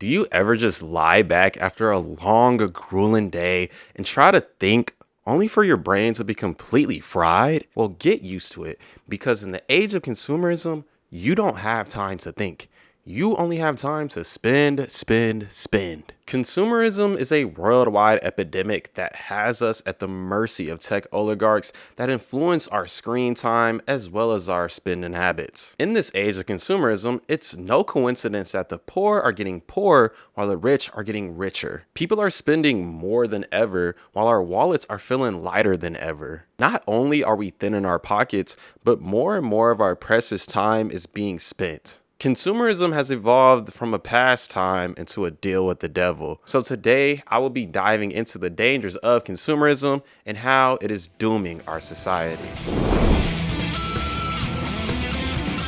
Do you ever just lie back after a long, grueling day and try to think only for your brain to be completely fried? Well, get used to it because in the age of consumerism, you don't have time to think. You only have time to spend, spend, spend. Consumerism is a worldwide epidemic that has us at the mercy of tech oligarchs that influence our screen time as well as our spending habits. In this age of consumerism, it's no coincidence that the poor are getting poorer while the rich are getting richer. People are spending more than ever while our wallets are feeling lighter than ever. Not only are we thin in our pockets, but more and more of our precious time is being spent. Consumerism has evolved from a pastime into a deal with the devil. So today, I will be diving into the dangers of consumerism and how it is dooming our society.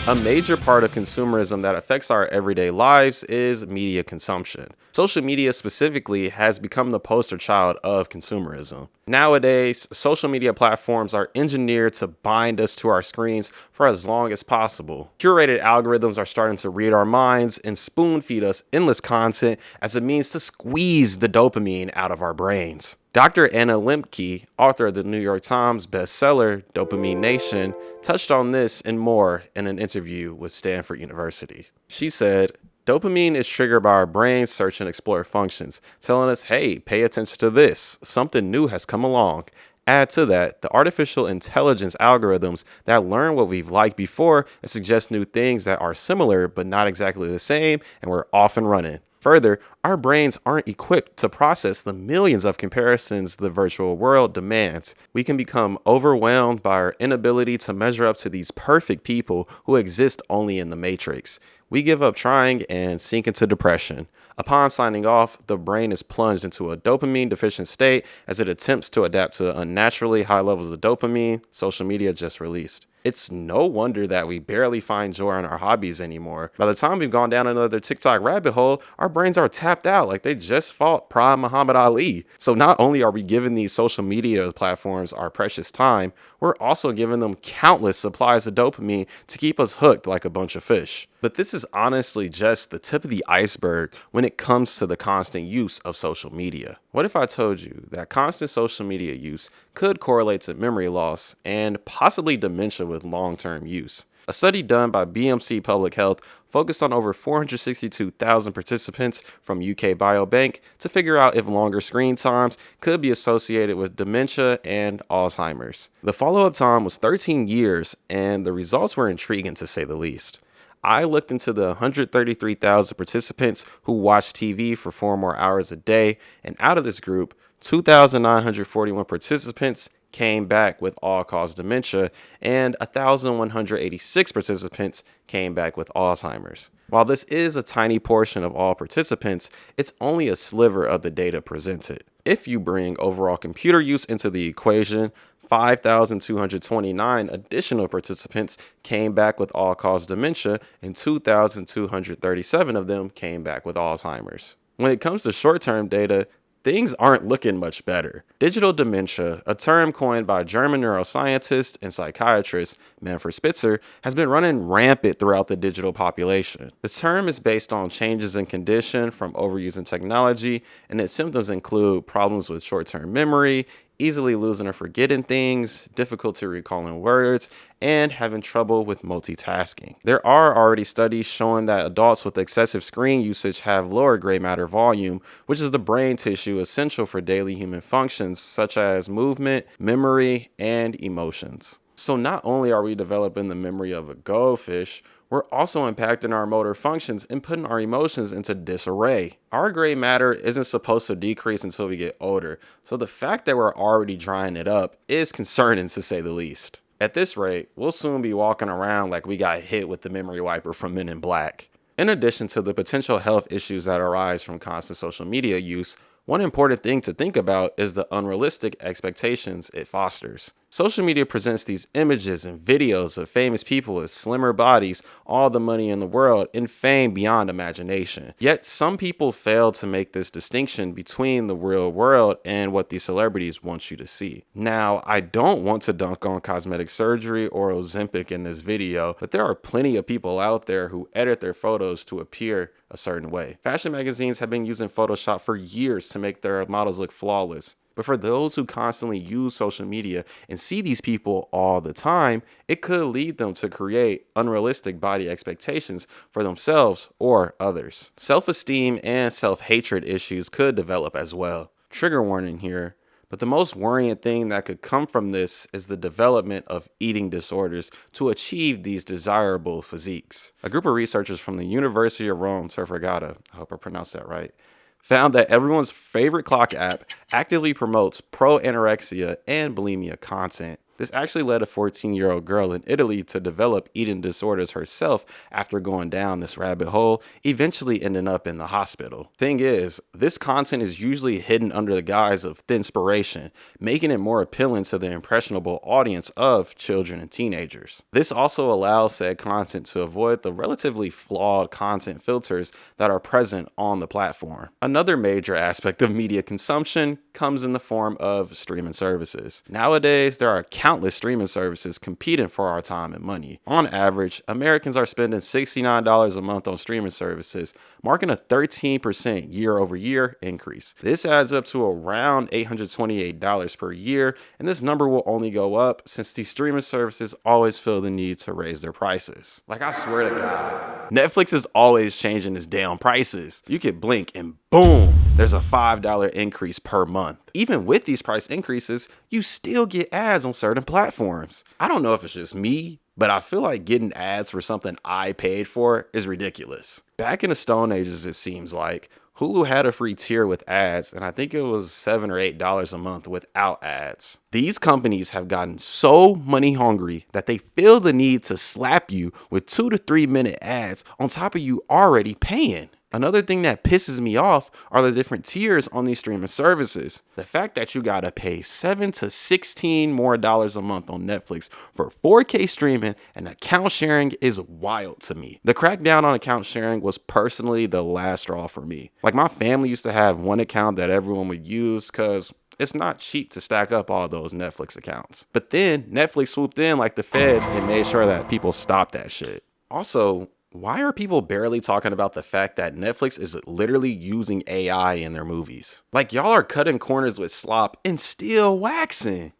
A major part of consumerism that affects our everyday lives is media consumption. Social media specifically has become the poster child of consumerism. Nowadays, social media platforms are engineered to bind us to our screens for as long as possible. Curated algorithms are starting to read our minds and spoon feed us endless content as a means to squeeze the dopamine out of our brains. Dr. Anna Lembke, author of the New York Times bestseller Dopamine Nation, touched on this and more in an interview with Stanford University. She said, "Dopamine is triggered by our brain's search and explore functions, telling us, hey, pay attention to this. Something new has come along. Add to that the artificial intelligence algorithms that learn what we've liked before and suggest new things that are similar but not exactly the same, and we're off and running. Further, our brains aren't equipped to process the millions of comparisons the virtual world demands. We can become overwhelmed by our inability to measure up to these perfect people who exist only in the matrix. We give up trying and sink into depression. Upon signing off, the brain is plunged into a dopamine deficient state as it attempts to adapt to unnaturally high levels of dopamine social media just released. It's no wonder that we barely find joy in our hobbies anymore. By the time we've gone down another TikTok rabbit hole, our brains are tapped out like they just fought Prime Muhammad Ali. So not only are we giving these social media platforms our precious time, we're also giving them countless supplies of dopamine to keep us hooked like a bunch of fish. But this is honestly just the tip of the iceberg when it comes to the constant use of social media. What if I told you that constant social media use could correlate to memory loss and possibly dementia with long-term use? A study done by BMC Public Health focused on over 462,000 participants from UK Biobank to figure out if longer screen times could be associated with dementia and Alzheimer's. The follow-up time was 13 years, and the results were intriguing to say the least. I looked into the 133,000 participants who watched TV for 4 more hours a day, and out of this group, 2,941 participants came back with all-cause dementia, and 1,186 participants came back with Alzheimer's. While this is a tiny portion of all participants, it's only a sliver of the data presented. If you bring overall computer use into the equation, 5,229 additional participants came back with all-cause dementia, and 2,237 of them came back with Alzheimer's. When it comes to short-term data, things aren't looking much better. Digital dementia, a term coined by German neuroscientist and psychiatrist Manfred Spitzer, has been running rampant throughout the digital population. The term is based on changes in condition from overusing technology, and its symptoms include problems with short-term memory, easily losing or forgetting things, difficulty recalling words, and having trouble with multitasking. There are already studies showing that adults with excessive screen usage have lower gray matter volume, which is the brain tissue essential for daily human functions such as movement, memory, and emotions. So not only are we developing the memory of a goldfish, we're also impacting our motor functions and putting our emotions into disarray. Our gray matter isn't supposed to decrease until we get older, so the fact that we're already drying it up is concerning to say the least. At this rate, we'll soon be walking around like we got hit with the memory wiper from Men in Black. In addition to the potential health issues that arise from constant social media use, one important thing to think about is the unrealistic expectations it fosters. Social media presents these images and videos of famous people with slimmer bodies, all the money in the world, and fame beyond imagination. Yet some people fail to make this distinction between the real world and what these celebrities want you to see. Now, I don't want to dunk on cosmetic surgery or Ozempic in this video, but there are plenty of people out there who edit their photos to appear a certain way. Fashion magazines have been using Photoshop for years to make their models look flawless. But for those who constantly use social media and see these people all the time, it could lead them to create unrealistic body expectations for themselves or others. Self-esteem and self-hatred issues could develop as well. Trigger warning here, but the most worrying thing that could come from this is the development of eating disorders to achieve these desirable physiques. A group of researchers from the University of Rome, Tor Vergata, I hope I pronounced that right, found that everyone's favorite clock app actively promotes pro-anorexia and bulimia content. This actually led a 14-year-old girl in Italy to develop eating disorders herself after going down this rabbit hole, eventually ending up in the hospital. Thing is, this content is usually hidden under the guise of thinspiration, making it more appealing to the impressionable audience of children and teenagers. This also allows said content to avoid the relatively flawed content filters that are present on the platform. Another major aspect of media consumption comes in the form of streaming services. Nowadays, there are countless streaming services competing for our time and money. On average, Americans are spending $69 a month on streaming services, marking a 13% year-over-year increase. This adds up to around $828 per year, and this number will only go up since these streaming services always feel the need to raise their prices. Like, I swear to God, Netflix is always changing its damn prices. You could blink and boom, there's a $5 increase per month. Even with these price increases, you still get ads on certain platforms. I don't know if it's just me, but I feel like getting ads for something I paid for is ridiculous. Back in the Stone Ages, it seems like, Hulu had a free tier with ads, and I think it was $7 or $8 a month without ads. These companies have gotten so money hungry that they feel the need to slap you with 2 to 3 minute ads on top of you already paying. Another thing that pisses me off are the different tiers on these streaming services. The fact that you gotta pay $7 to $16 more a month on Netflix for 4K streaming and account sharing is wild to me. The crackdown on account sharing was personally the last straw for me. Like, my family used to have one account that everyone would use because it's not cheap to stack up all those Netflix accounts. But then Netflix swooped in like the feds and made sure that people stopped that shit. Also, why are people barely talking about the fact that Netflix is literally using AI in their movies? Like, y'all are cutting corners with slop and still waxing.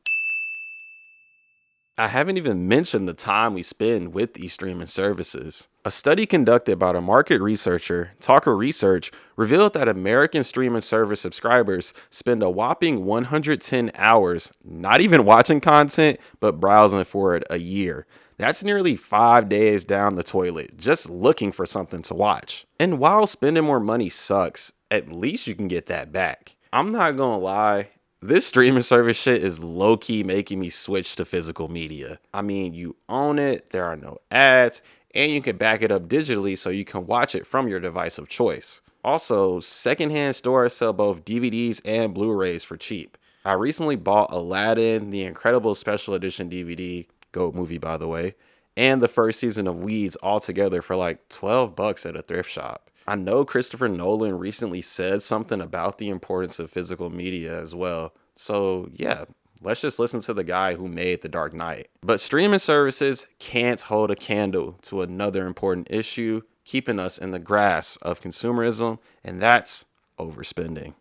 I haven't even mentioned the time we spend with these streaming services. A study conducted by the market researcher Talker Research revealed that American streaming service subscribers spend a whopping 110 hours not even watching content, but browsing for it a year. That's nearly 5 days down the toilet, just looking for something to watch. And while spending more money sucks, at least you can get that back. I'm not gonna lie, this streaming service shit is low-key making me switch to physical media. I mean, you own it, there are no ads, and you can back it up digitally so you can watch it from your device of choice. Also, secondhand stores sell both DVDs and Blu-rays for cheap. I recently bought Aladdin, the Incredible Special Edition DVD, GOAT movie by the way, and the first season of Weeds all together for like $12 at a thrift shop. I know Christopher Nolan recently said something about the importance of physical media as well. So yeah, let's just listen to the guy who made The Dark Knight. But streaming services can't hold a candle to another important issue keeping us in the grasp of consumerism, and that's overspending.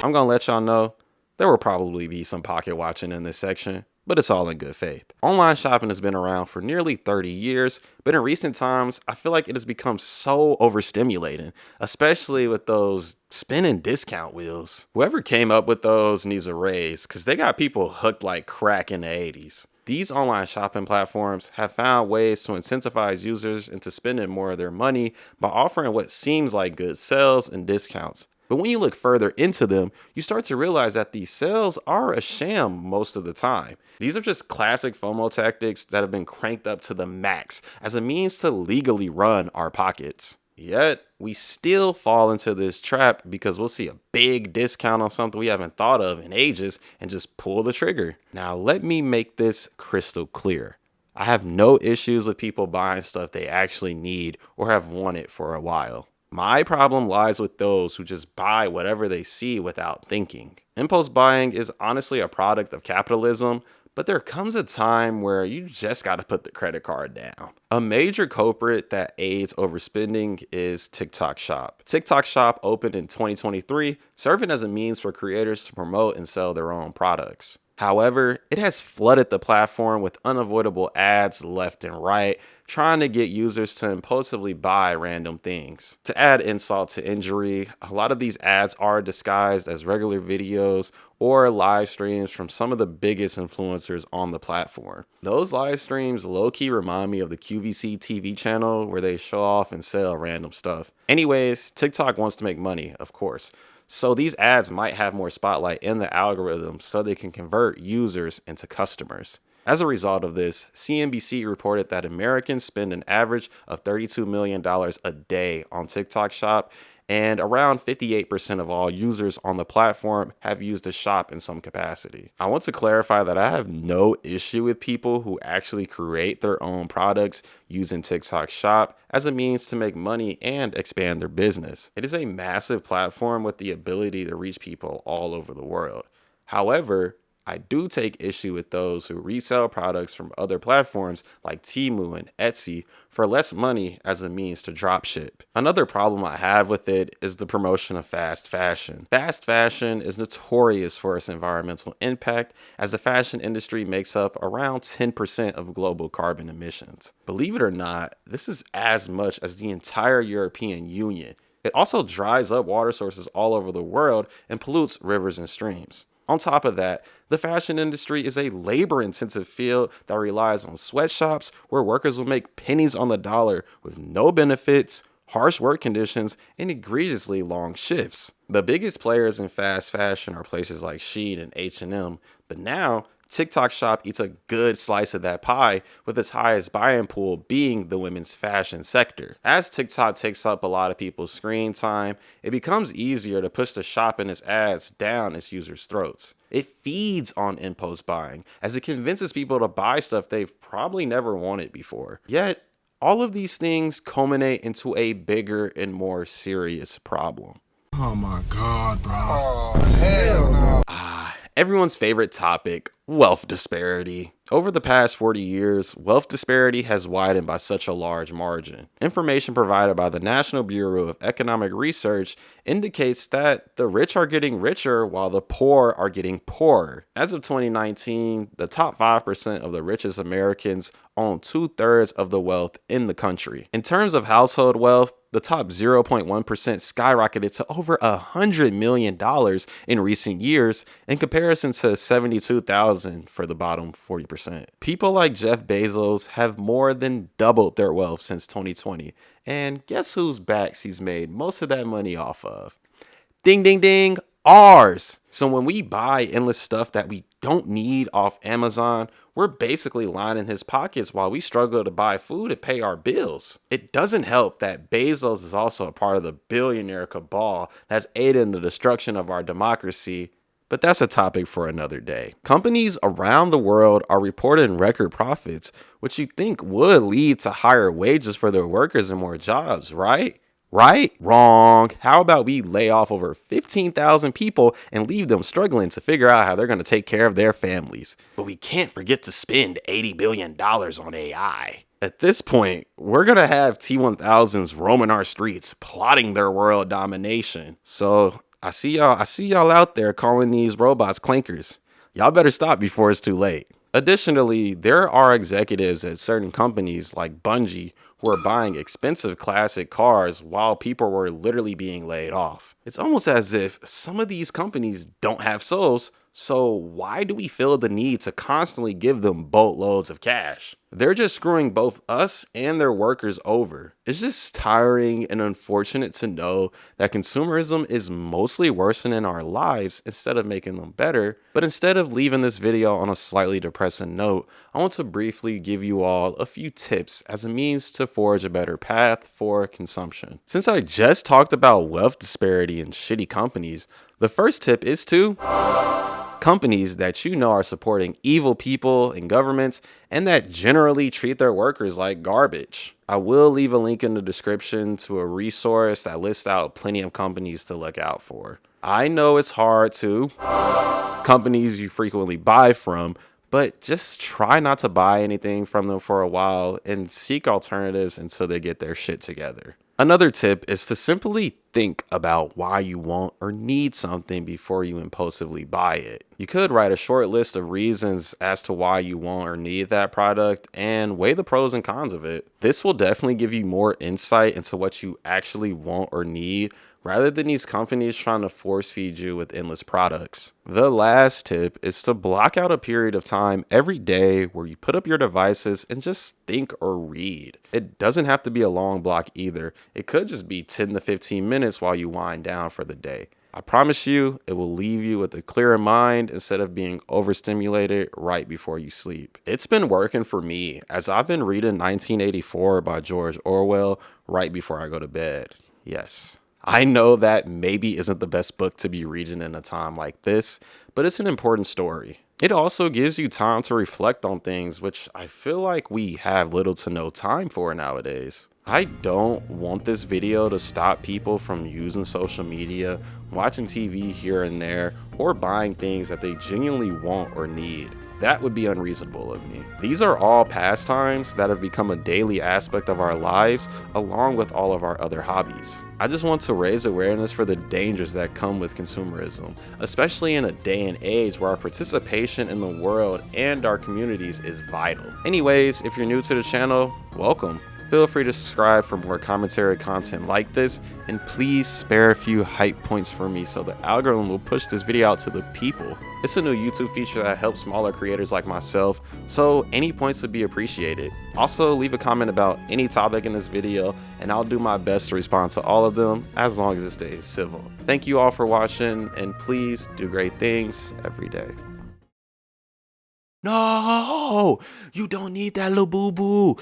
I'm gonna let y'all know there will probably be some pocket watching in this section, but it's all in good faith. Online shopping has been around for nearly 30 years, but in recent times, I feel like it has become so overstimulating, especially with those spinning discount wheels. Whoever came up with those needs a raise, because they got people hooked like crack in the 80s. These online shopping platforms have found ways to incentivize users into spending more of their money by offering what seems like good sales and discounts. But when you look further into them, you start to realize that these sales are a sham most of the time. These are just classic FOMO tactics that have been cranked up to the max as a means to legally run our pockets. Yet, we still fall into this trap because we'll see a big discount on something we haven't thought of in ages and just pull the trigger. Now, let me make this crystal clear. I have no issues with people buying stuff they actually need or have wanted for a while. My problem lies with those who just buy whatever they see without thinking. Impulse buying is honestly a product of capitalism, but there comes a time where you just got to put the credit card down. A major culprit that aids overspending is TikTok Shop. TikTok Shop opened in 2023, serving as a means for creators to promote and sell their own products. However, it has flooded the platform with unavoidable ads left and right, trying to get users to impulsively buy random things. To add insult to injury, a lot of these ads are disguised as regular videos or live streams from some of the biggest influencers on the platform. Those live streams low-key remind me of the QVC TV channel where they show off and sell random stuff. Anyways, TikTok wants to make money, of course. So these ads might have more spotlight in the algorithm so they can convert users into customers. As a result of this, CNBC reported that Americans spend an average of $32 million a day on TikTok Shop, and around 58% of all users on the platform have used the shop in some capacity. I want to clarify that I have no issue with people who actually create their own products using TikTok Shop as a means to make money and expand their business. It is a massive platform with the ability to reach people all over the world. However, I do take issue with those who resell products from other platforms like Temu and Etsy for less money as a means to dropship. Another problem I have with it is the promotion of fast fashion. Fast fashion is notorious for its environmental impact, as the fashion industry makes up around 10% of global carbon emissions. Believe it or not, this is as much as the entire European Union. It also dries up water sources all over the world and pollutes rivers and streams. On top of that, the fashion industry is a labor-intensive field that relies on sweatshops where workers will make pennies on the dollar with no benefits, harsh work conditions, and egregiously long shifts. The biggest players in fast fashion are places like Shein and H&M, but now TikTok Shop eats a good slice of that pie, with its highest buy-in pool being the women's fashion sector. As TikTok takes up a lot of people's screen time, it becomes easier to push the shop and its ads down its users' throats. It feeds on impulse buying, as it convinces people to buy stuff they've probably never wanted before. Yet, all of these things culminate into a bigger and more serious problem. Oh my God, bro. Oh, hell no. Everyone's favorite topic, wealth disparity. Over the past 40 years, wealth disparity has widened by such a large margin. Information provided by the National Bureau of Economic Research indicates that the rich are getting richer while the poor are getting poorer. As of 2019, the top 5% of the richest Americans own 2/3 of the wealth in the country. In terms of household wealth, the top 0.1% skyrocketed to over $100 million in recent years, in comparison to $72,000 for the bottom 40%. People like Jeff Bezos have more than doubled their wealth since 2020. And guess whose backs he's made most of that money off of? Ding, ding, ding. Ours. So when we buy endless stuff that we don't need off Amazon, we're basically lining his pockets while we struggle to buy food and pay our bills. It doesn't help that Bezos is also a part of the billionaire cabal that's aided in the destruction of our democracy, but that's a topic for another day. Companies around the world are reporting record profits, which you think would lead to higher wages for their workers and more jobs, right? Right? Wrong. How about we lay off over 15,000 people and leave them struggling to figure out how they're going to take care of their families? But we can't forget to spend $80 billion on AI. At this point, we're going to have T-1000s roaming our streets, plotting their world domination. So I see y'all out there calling these robots clankers. Y'all better stop before it's too late. Additionally, there are executives at certain companies like Bungie who are buying expensive classic cars while people were literally being laid off. It's almost as if some of these companies don't have souls, so why do we feel the need to constantly give them boatloads of cash? They're just screwing both us and their workers over. It's just tiring and unfortunate to know that consumerism is mostly worsening our lives instead of making them better. But instead of leaving this video on a slightly depressing note, I want to briefly give you all a few tips as a means to forge a better path for consumption. Since I just talked about wealth disparity and shitty companies, the first tip is to companies that you know are supporting evil people and governments and that generally treat their workers like garbage. I will leave a link in the description to a resource that lists out plenty of companies to look out for. I know it's hard to companies you frequently buy from, but just try not to buy anything from them for a while and seek alternatives until they get their shit together. Another tip is to simply think about why you want or need something before you impulsively buy it. You could write a short list of reasons as to why you want or need that product and weigh the pros and cons of it. This will definitely give you more insight into what you actually want or need rather than these companies trying to force feed you with endless products. The last tip is to block out a period of time every day where you put up your devices and just think or read. It doesn't have to be a long block either. It could just be 10 to 15 minutes while you wind down for the day. I promise you, it will leave you with a clearer mind instead of being overstimulated right before you sleep. It's been working for me as I've been reading 1984 by George Orwell right before I go to bed. Yes. I know that maybe isn't the best book to be reading in a time like this, but it's an important story. It also gives you time to reflect on things, which I feel like we have little to no time for nowadays. I don't want this video to stop people from using social media, watching TV here and there, or buying things that they genuinely want or need. That would be unreasonable of me. These are all pastimes that have become a daily aspect of our lives, along with all of our other hobbies. I just want to raise awareness for the dangers that come with consumerism, especially in a day and age where our participation in the world and our communities is vital. Anyways, if you're new to the channel, welcome. Feel free to subscribe for more commentary content like this, and please spare a few hype points for me so the algorithm will push this video out to the people. It's a new YouTube feature that helps smaller creators like myself, so any points would be appreciated. Also, leave a comment about any topic in this video, and I'll do my best to respond to all of them as long as it stays civil. Thank you all for watching, and please do great things every day. No, you don't need that little boo-boo.